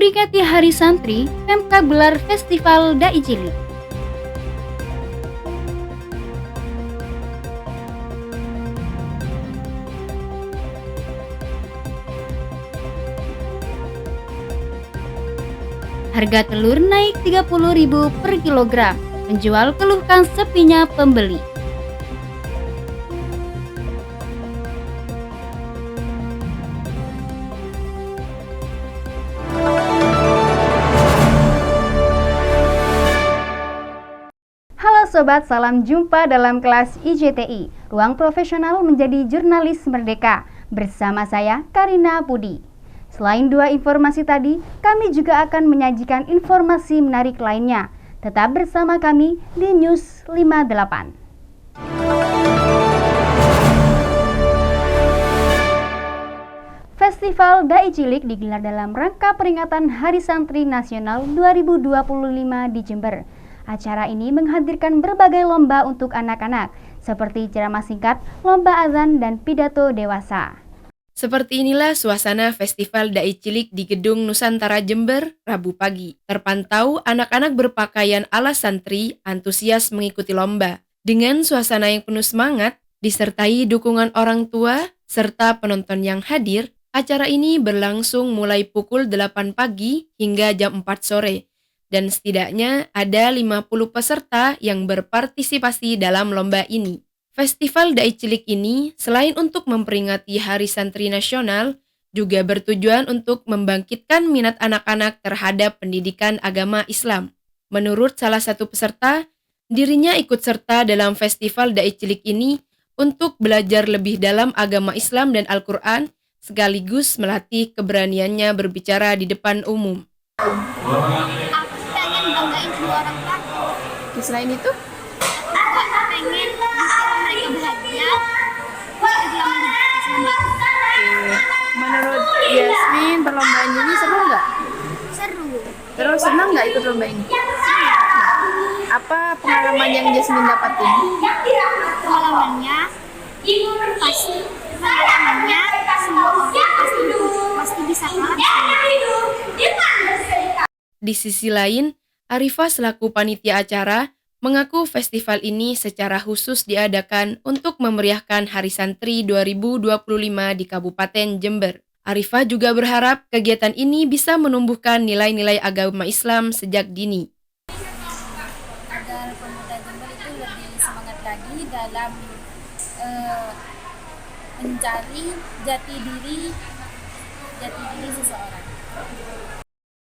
Memperingati Hari Santri, Pemkab gelar Festival Dai Cilik. Harga telur naik Rp30.000 per kilogram. Penjual keluhkan sepinya pembeli. Halo sobat, salam jumpa dalam kelas IJTI, Ruang Profesional Menjadi Jurnalis Merdeka. Bersama saya, Karina Budi. Selain dua informasi tadi, kami juga akan menyajikan informasi menarik lainnya. Tetap bersama kami di News 58. Festival Dai Cilik digelar dalam rangka peringatan Hari Santri Nasional 2025 di Jember. Acara ini menghadirkan berbagai lomba untuk anak-anak, seperti ceramah singkat, lomba azan, dan pidato dewasa. Seperti inilah suasana Festival Dai Cilik di Gedung Nusantara Jember, Rabu pagi. Terpantau anak-anak berpakaian ala santri antusias mengikuti lomba. Dengan suasana yang penuh semangat, disertai dukungan orang tua, serta penonton yang hadir, acara ini berlangsung mulai pukul 8 pagi hingga jam 4 sore. Dan setidaknya ada 50 peserta yang berpartisipasi dalam lomba ini. Festival Dai Cilik ini selain untuk memperingati Hari Santri Nasional, juga bertujuan untuk membangkitkan minat anak-anak terhadap pendidikan agama Islam. Menurut salah satu peserta, dirinya ikut serta dalam Festival Dai Cilik ini untuk belajar lebih dalam agama Islam dan Al-Quran, sekaligus melatih keberaniannya berbicara di depan umum. Banggain kedua orang tua. Selain itu, Aku pengen bikin mereka bahagia. menurut Yasmin perlombaan ini seru nggak? Seru. Terus senang nggak ikut lomba ini? Apa pengalaman yang Yasmin dapatin? Pengalamannya semua orang pasti bisa kalah. Di sisi lain, Arifah selaku panitia acara mengaku festival ini secara khusus diadakan untuk memeriahkan Hari Santri 2025 di Kabupaten Jember. Arifah juga berharap kegiatan ini bisa menumbuhkan nilai-nilai agama Islam sejak dini. Agar pemuda Jember itu lebih semangat lagi dalam mencari jati diri seseorang.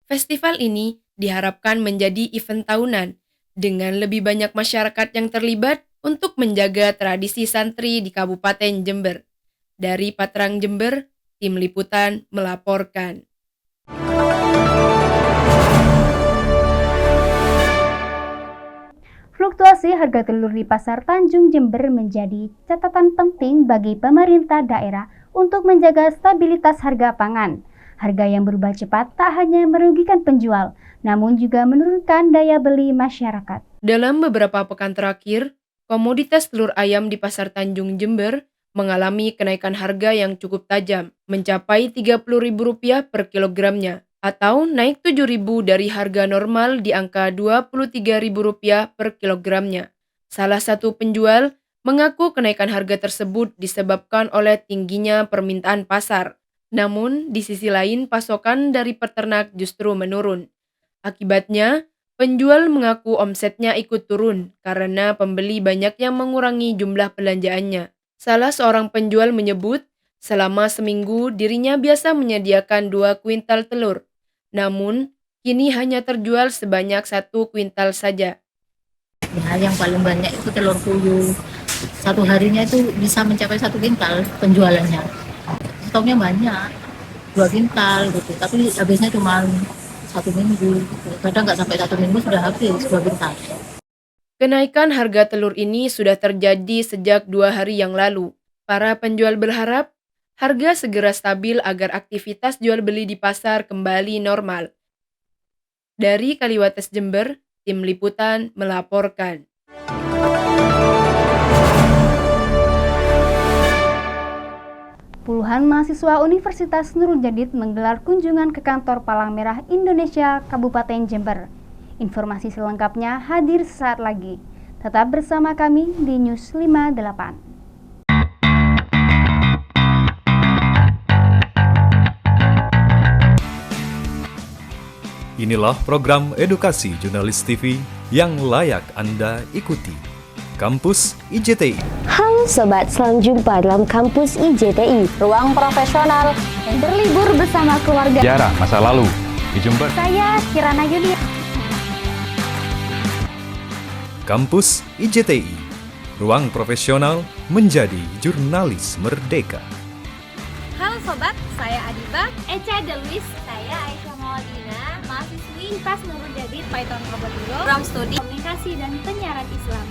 Festival ini diharapkan menjadi event tahunan dengan lebih banyak masyarakat yang terlibat untuk menjaga tradisi santri di Kabupaten Jember. Dari Patrang Jember, Tim Liputan melaporkan. Fluktuasi harga telur di Pasar Tanjung Jember menjadi catatan penting bagi pemerintah daerah untuk menjaga stabilitas harga pangan. Harga yang berubah cepat tak hanya merugikan penjual, namun juga menurunkan daya beli masyarakat. Dalam beberapa pekan terakhir, komoditas telur ayam di Pasar Tanjung Jember mengalami kenaikan harga yang cukup tajam, mencapai Rp30.000 per kilogramnya, atau naik Rp7.000 dari harga normal di angka Rp23.000 per kilogramnya. Salah satu penjual mengaku kenaikan harga tersebut disebabkan oleh tingginya permintaan pasar. Namun, di sisi lain pasokan dari peternak justru menurun. Akibatnya, penjual mengaku omsetnya ikut turun karena pembeli banyak yang mengurangi jumlah belanjaannya. Salah seorang penjual menyebut, selama seminggu dirinya biasa menyediakan 2 kuintal telur. Namun, kini hanya terjual sebanyak 1 kuintal saja. Ya, yang paling banyak itu telur puyuh. Satu harinya itu bisa mencapai 1 kuintal penjualannya. Stoknya banyak, 2 kuintal gitu. Tapi habisnya cuma 1 minggu. Kadang nggak sampai 1 minggu sudah habis 2 kuintal. Kenaikan harga telur ini sudah terjadi sejak 2 hari yang lalu. Para penjual berharap harga segera stabil agar aktivitas jual beli di pasar kembali normal. Dari Kaliwates Jember, Tim Liputan melaporkan. Puluhan mahasiswa Universitas Nurul Jadid menggelar kunjungan ke kantor Palang Merah Indonesia Kabupaten Jember. Informasi selengkapnya hadir sesaat lagi. Tetap bersama kami di News 58. Inilah program edukasi jurnalis TV yang layak Anda ikuti. Kampus IJTI. Halo Sobat, selamat jumpa dalam Kampus IJTI, ruang profesional yang berlibur bersama keluarga. Sejarah masa lalu di Jember. Saya Kirana Yudi. Kampus IJTI, ruang profesional menjadi jurnalis merdeka. Halo Sobat, saya Adiba, Eca Deluis, saya Aisyah Mawadina, mahasiswi Universitas Nurul Jadid Python Probolinggo, program studi komunikasi dan penyiaran Islam.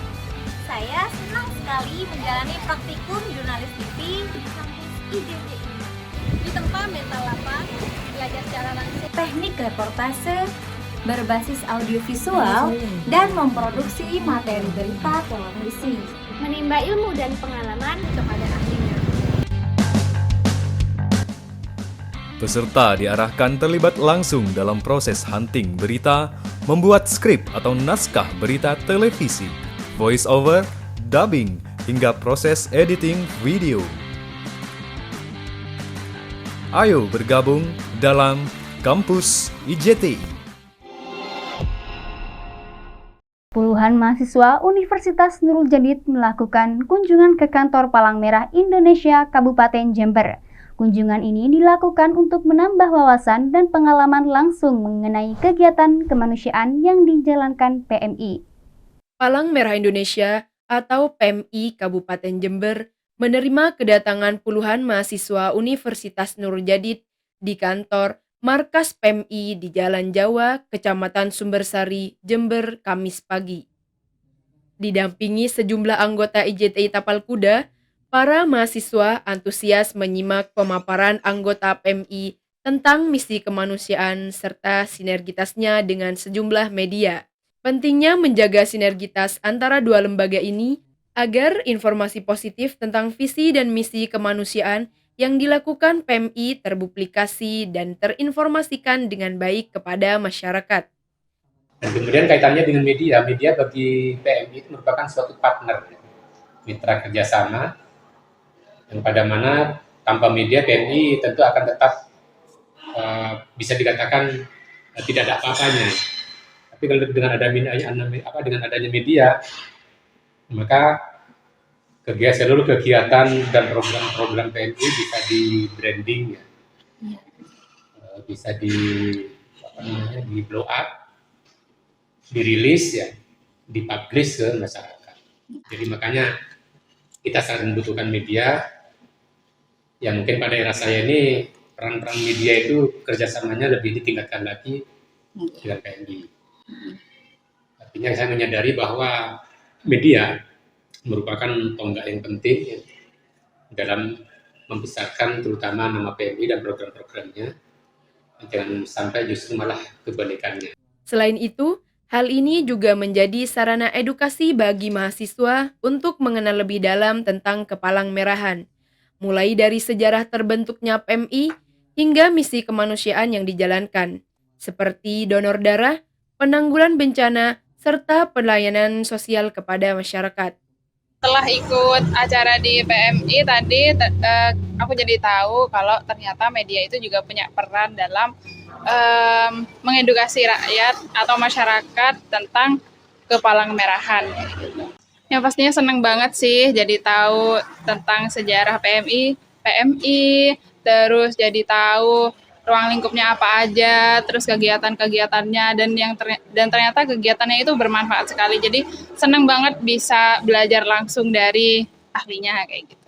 Saya senang sekali menjalani praktikum jurnalis TV di kampus IJTI. Di tempat mental lapang, belajar secara langsung teknik reportase, berbasis audiovisual, dan memproduksi materi berita televisi. Menimba ilmu dan pengalaman kepada ahlinya. Peserta diarahkan terlibat langsung dalam proses hunting berita, membuat skrip atau naskah berita televisi, voice over, dubbing, hingga proses editing video. Ayo bergabung dalam Kampus IJTI. Puluhan mahasiswa Universitas Nurul Jadid melakukan kunjungan ke kantor Palang Merah Indonesia Kabupaten Jember. Kunjungan ini dilakukan untuk menambah wawasan dan pengalaman langsung mengenai kegiatan kemanusiaan yang dijalankan PMI. Palang Merah Indonesia atau PMI Kabupaten Jember menerima kedatangan puluhan mahasiswa Universitas Nurul Jadid di kantor Markas PMI di Jalan Jawa, Kecamatan Sumbersari, Jember, Kamis pagi. Didampingi sejumlah anggota IJTI Tapal Kuda, para mahasiswa antusias menyimak pemaparan anggota PMI tentang misi kemanusiaan serta sinergitasnya dengan sejumlah media. Pentingnya menjaga sinergitas antara dua lembaga ini agar informasi positif tentang visi dan misi kemanusiaan yang dilakukan PMI terpublikasi dan terinformasikan dengan baik kepada masyarakat. Dan kemudian kaitannya dengan media bagi PMI itu merupakan suatu partner, mitra kerjasama, yang pada mana tanpa media PMI tentu akan tetap bisa dikatakan tidak ada apa-apanya. Tapi kalau dengan adanya media, maka seluruh kegiatan dan program-program PMI bisa di branding, ya. Bisa di blow up, dirilis, ya, dipublish ke masyarakat. Jadi makanya kita sangat membutuhkan media. Yang mungkin pada era saya ini peran-peran media itu kerjasamanya lebih ditingkatkan lagi dengan PMI. Artinya saya menyadari bahwa media merupakan tonggak yang penting dalam membesarkan terutama nama PMI dan program-programnya. Jangan sampai justru malah kebalikannya. Selain itu, hal ini juga menjadi sarana edukasi bagi mahasiswa untuk mengenal lebih dalam tentang Kepalang Merahan, mulai dari sejarah terbentuknya PMI hingga misi kemanusiaan yang dijalankan, seperti donor darah, penanggulan bencana, serta pelayanan sosial kepada masyarakat. Setelah ikut acara di PMI tadi, aku jadi tahu kalau ternyata media itu juga punya peran dalam mengedukasi rakyat atau masyarakat tentang Kepalang Merahan. Yang pastinya senang banget sih jadi tahu tentang sejarah PMI, terus jadi tahu ruang lingkupnya apa aja, terus kegiatan-kegiatannya, dan ternyata kegiatannya itu bermanfaat sekali. Jadi senang banget bisa belajar langsung dari ahlinya kayak gitu.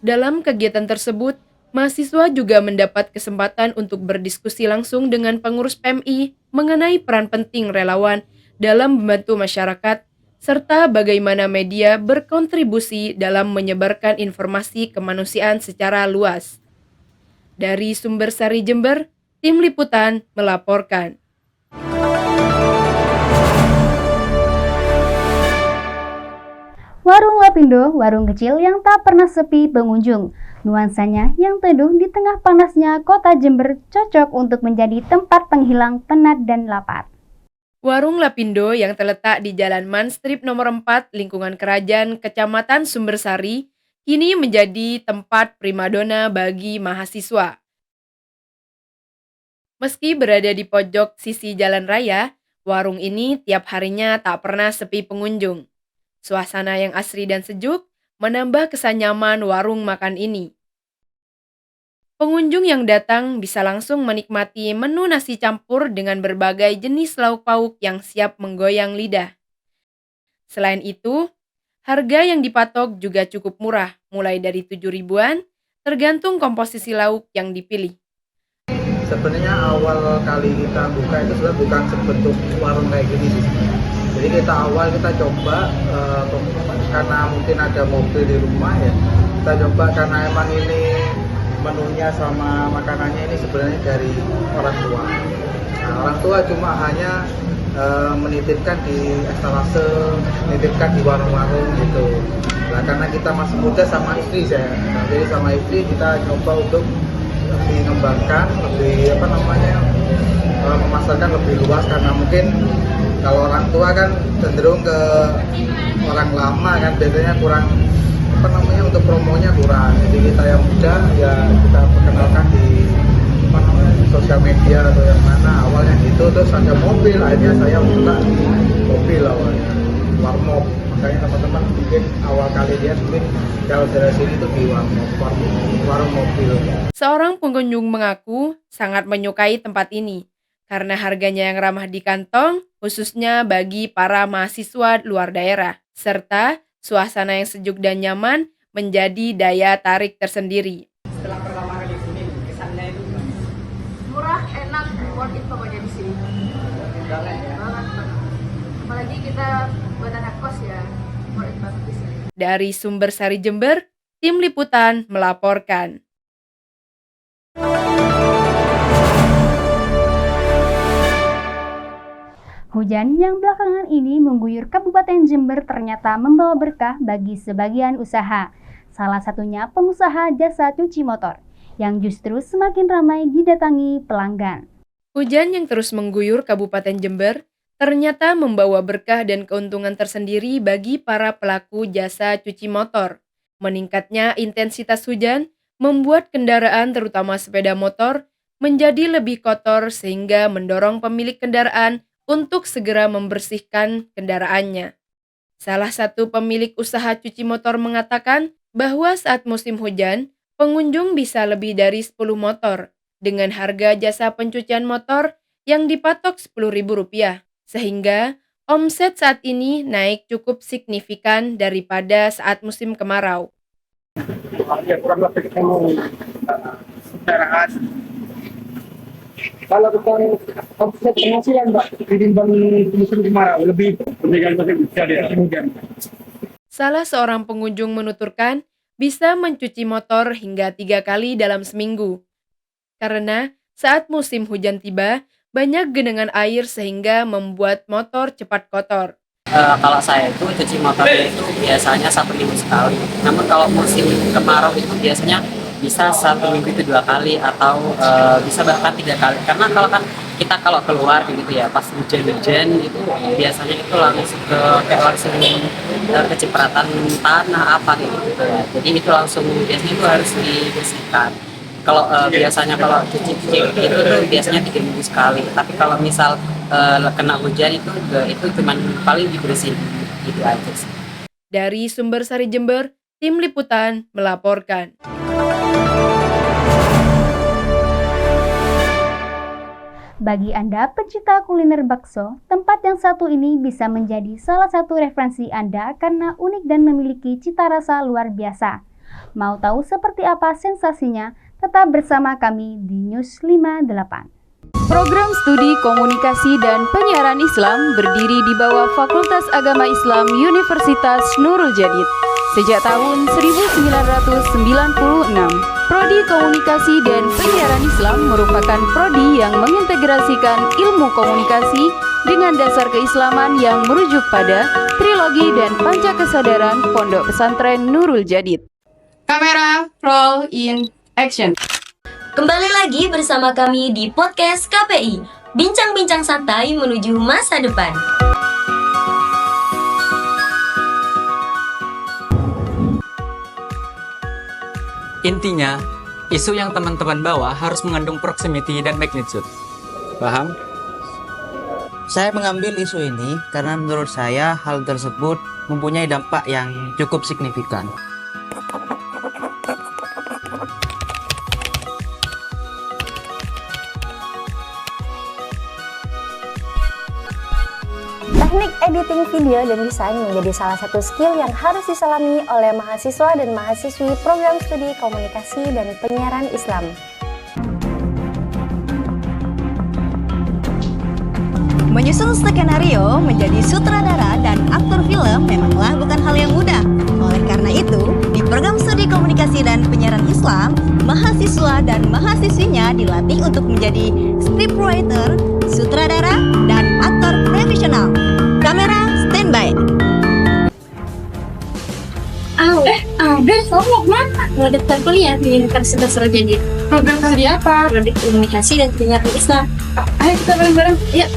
Dalam kegiatan tersebut, mahasiswa juga mendapat kesempatan untuk berdiskusi langsung dengan pengurus PMI mengenai peran penting relawan dalam membantu masyarakat, serta bagaimana media berkontribusi dalam menyebarkan informasi kemanusiaan secara luas. Dari Sumbersari, Jember, Tim Liputan melaporkan. Warung Lapindo, warung kecil yang tak pernah sepi pengunjung. Nuansanya yang teduh di tengah panasnya kota Jember cocok untuk menjadi tempat penghilang penat dan lapar. Warung Lapindo yang terletak di Jalan Manstrip nomor 4 lingkungan Kerajaan Kecamatan Sumbersari kini menjadi tempat primadona bagi mahasiswa. Meski berada di pojok sisi jalan raya, warung ini tiap harinya tak pernah sepi pengunjung. Suasana yang asri dan sejuk menambah kesan nyaman warung makan ini. Pengunjung yang datang bisa langsung menikmati menu nasi campur dengan berbagai jenis lauk pauk yang siap menggoyang lidah. Selain itu, harga yang dipatok juga cukup murah, mulai dari 7 ribuan, tergantung komposisi lauk yang dipilih. Sebenarnya awal kali kita buka itu sebenarnya bukan sebentuk warung kayak gini sih. Jadi kita coba karena mungkin ada mobil di rumah ya. Kita coba karena emang ini menunya sama makanannya ini sebenarnya dari orang tua. Nah, orang tua cuma hanya menitipkan di estalase, menitipkan di warung-warung gitu. Nah, karena kita masih muda sama istri saya. Nah, jadi sama istri kita coba untuk lebih mengembangkan, lebih memasarkan lebih luas karena mungkin kalau orang tua kan cenderung ke orang lama kan biasanya kurang untuk promonya kurang. Jadi kita yang muda ya kita perkenalkan di sosial media atau yang mana awalnya gitu, terus ada mobil, akhirnya saya buka di mobil awalnya warmop. Makanya teman-teman mungkin awal kali lihat mungkin kalau dari sini tuh di warung mobil. Seorang pengunjung mengaku sangat menyukai tempat ini karena harganya yang ramah di kantong, khususnya bagi para mahasiswa luar daerah, serta suasana yang sejuk dan nyaman menjadi daya tarik tersendiri. Setelah pertama kali sini, kesannya itu murah, enak, worth it pokoknya di sini. Banget. Apalagi kita buat anak kos ya, worth it banget di sini. Dari Sumbersari Jember, tim liputan melaporkan. Hujan yang belakangan ini mengguyur Kabupaten Jember ternyata membawa berkah bagi sebagian usaha. Salah satunya pengusaha jasa cuci motor, yang justru semakin ramai didatangi pelanggan. Hujan yang terus mengguyur Kabupaten Jember ternyata membawa berkah dan keuntungan tersendiri bagi para pelaku jasa cuci motor. Meningkatnya intensitas hujan membuat kendaraan terutama sepeda motor menjadi lebih kotor sehingga mendorong pemilik kendaraan untuk segera membersihkan kendaraannya. Salah satu pemilik usaha cuci motor mengatakan bahwa saat musim hujan, pengunjung bisa lebih dari 10 motor dengan harga jasa pencucian motor yang dipatok Rp10.000, sehingga omset saat ini naik cukup signifikan daripada saat musim kemarau. Ya, kurang lebih ketemu kendaraan. Kalau kita omset penghasilan Mbak, ditimbang musim kemarau lebih dibandingkan musim hujan. Salah seorang pengunjung menuturkan bisa mencuci motor hingga 3 kali dalam seminggu. Karena saat musim hujan tiba, banyak genangan air sehingga membuat motor cepat kotor. Kalau saya itu cuci motor itu biasanya 1 minggu sekali. Namun kalau musim kemarau itu biasanya bisa 1 minggu itu 2 kali atau bisa bahkan 3 kali. Karena kalau keluar gitu ya pas hujan-hujan itu biasanya itu langsung kecipratan tanah apa gitu ya. Jadi itu langsung biasanya itu harus dibersihkan. Kalau biasanya kalau cuci itu tuh biasanya 3 minggu sekali. Tapi kalau misal kena hujan itu cuma paling dibersihin gitu aja sih. Dari Sumbersari Jember, tim liputan melaporkan. Bagi Anda pecinta kuliner bakso, tempat yang satu ini bisa menjadi salah satu referensi Anda karena unik dan memiliki cita rasa luar biasa. Mau tahu seperti apa sensasinya? Tetap bersama kami di News 58. Program Studi Komunikasi dan Penyiaran Islam berdiri di bawah Fakultas Agama Islam Universitas Nurul Jadid sejak tahun 1996. Prodi Komunikasi dan Penyiaran Islam merupakan prodi yang mengintegrasikan ilmu komunikasi dengan dasar keislaman yang merujuk pada trilogi Sosiologi dan Pancakesadaran Pondok Pesantren Nurul Jadid. Kamera, roll in action. Kembali lagi bersama kami di podcast KPI, bincang-bincang santai menuju masa depan. Intinya, isu yang teman-teman bawa harus mengandung proximity dan magnitude. Paham? Saya mengambil isu ini karena menurut saya hal tersebut mempunyai dampak yang cukup signifikan. Teknik editing video dan desain menjadi salah satu skill yang harus diselami oleh mahasiswa dan mahasiswi program studi komunikasi dan penyiaran Islam. Menyusun skenario, menjadi sutradara dan aktor film memanglah bukan hal yang mudah. Oleh karena itu, di program studi komunikasi dan penyiaran Islam, mahasiswa dan mahasiswinya dilatih untuk menjadi scriptwriter, sutradara, dan aktor profesional. Kamera standby. Kamu mau kemana? Mau daftar kuliah di Universitas Nurul Jadid. Program studi apa? Program komunikasi dan penyiaran Islam. Ayo kita bareng-bareng, yuk.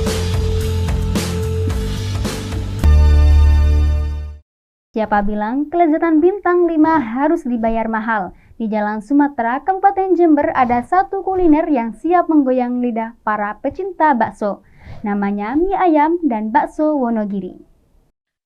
Siapa bilang kelezatan bintang 5 harus dibayar mahal? Di Jalan Sumatera, Kabupaten Jember ada satu kuliner yang siap menggoyang lidah para pecinta bakso. Namanya mie ayam dan bakso Wonogiri.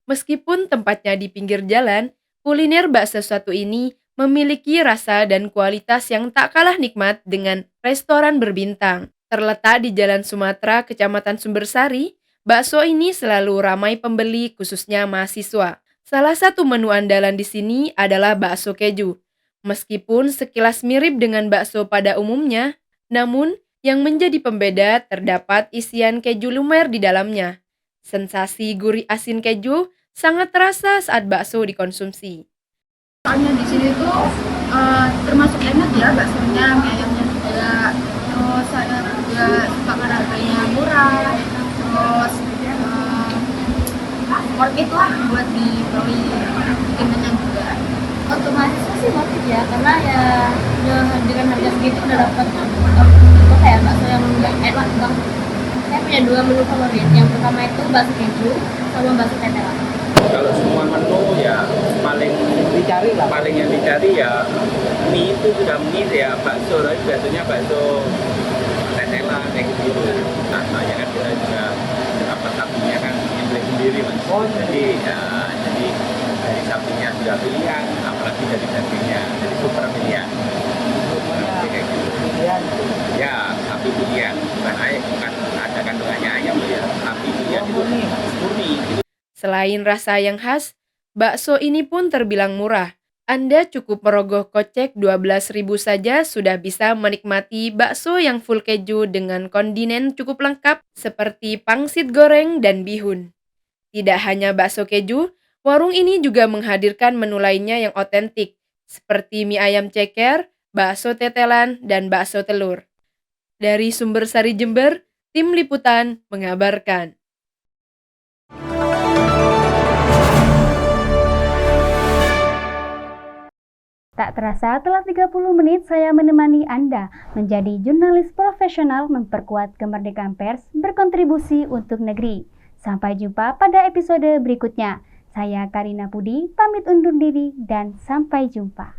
Meskipun tempatnya di pinggir jalan, kuliner bakso satu ini memiliki rasa dan kualitas yang tak kalah nikmat dengan restoran berbintang. Terletak di Jalan Sumatera, Kecamatan Sumbersari, bakso ini selalu ramai pembeli khususnya mahasiswa. Salah satu menu andalan di sini adalah bakso keju. Meskipun sekilas mirip dengan bakso pada umumnya, namun yang menjadi pembeda terdapat isian keju lumer di dalamnya. Sensasi gurih asin keju sangat terasa saat bakso dikonsumsi. Soalnya di sini tuh termasuk enak ya baksonya, mie ayamnya juga. Terus saya juga suka karena harganya murah. Terus worth it lah buat dibeli, bikin kenyang juga. Untuk mahasiswa sih worth it ya, karena ya dengan harga segitu udah dapat kayak bakso yang enak banget. Saya punya 2 menu favorit. Yang pertama itu bakso keju sama bakso tetelan. Kalau semua menu ya paling yang dicari ya mie itu sudah mie ya bakso, tapi biasanya bakso tetelan kayak gitu. Nah, soalnya kan kita juga dapat sapinya kan nyembelih sendiri mas. Jadi dari sapinya sudah pilihan, apalagi dari dagingnya, jadi super pilihan. Kayak gitu. Ya, sapi pilihan, bukan ada kandungannya ayam ya, sapi pilihan itu murni. Selain rasa yang khas, bakso ini pun terbilang murah. Anda cukup merogoh kocek 12.000 saja sudah bisa menikmati bakso yang full keju dengan kondinen cukup lengkap seperti pangsit goreng dan bihun. Tidak hanya bakso keju, warung ini juga menghadirkan menu lainnya yang otentik, seperti mie ayam ceker, bakso tetelan, dan bakso telur. Dari Sumbersari Jember, tim liputan mengabarkan. Tak terasa telah 30 menit saya menemani Anda menjadi jurnalis profesional memperkuat kemerdekaan pers berkontribusi untuk negeri. Sampai jumpa pada episode berikutnya. Saya Karina Pudi, pamit undur diri dan sampai jumpa.